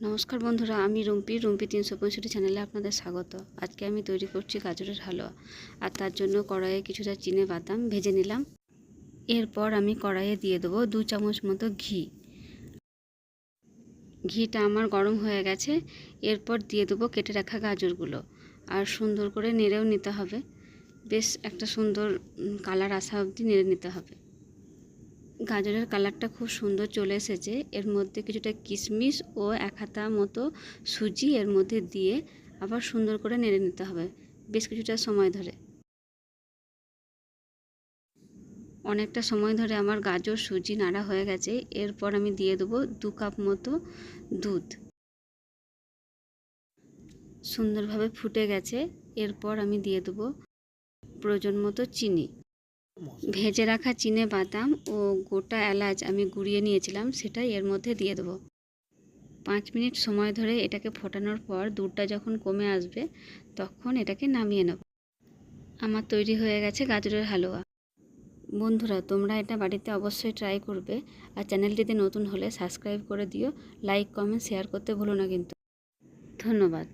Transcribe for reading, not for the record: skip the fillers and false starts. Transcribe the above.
নমস্কার বন্ধুরা, আমি রুম্পি 365 চ্যানেলে আপনাদের স্বাগত। আজকে আমি তৈরি করছি গাজরের হালুয়া। আর তার জন্য কড়াইয়ে কিছুটা চিনে বাদাম ভেজে নিলাম। এরপর আমি কড়াইয়ে দিয়ে দেবো 2 চামচ মতো ঘি। ঘিটা আমার গরম হয়ে গেছে। এরপর দিয়ে দেবো কেটে রাখা গাজরগুলো। আর সুন্দর করে নেড়েও নিতে হবে। বেশ একটা সুন্দর কালার আসা অবধি নেড়ে নিতে হবে। গাজরের কালারটা খুব সুন্দর চলে এসেছে। এর মধ্যে কিছুটা কিশমিশ ও 1 হাতা মতো সুজি এর মধ্যে দিয়ে আবার সুন্দর করে নেড়ে নিতে হবে বেশ কিছুটা সময় ধরে। অনেকটা সময় ধরে আমার গাজর সুজি নাড়া হয়ে গেছে। এরপর আমি দিয়ে দেবো 2 কাপ মতো দুধ। সুন্দরভাবে ফুটে গেছে। এরপর আমি দিয়ে দেবো প্রয়োজন মতো চিনি। ভেজে রাখা চিনে বাদাম ও গোটা এলাচ আমি গুঁড়িয়ে নিয়েছিলাম, সেটাই এর মধ্যে দিয়ে দেবো। 5 মিনিট সময় ধরে এটাকে ফোটানোর পর দুধটা যখন কমে আসবে তখন এটাকে নামিয়ে নেব। আমার তৈরি হয়ে গেছে গাজরের হালুয়া। বন্ধুরা, তোমরা এটা বাড়িতে অবশ্যই ট্রাই করবে। আর চ্যানেলটিতে নতুন হলে সাবস্ক্রাইব করে দিও। লাইক, কমেন্ট, শেয়ার করতে ভুলো না কিন্তু। ধন্যবাদ।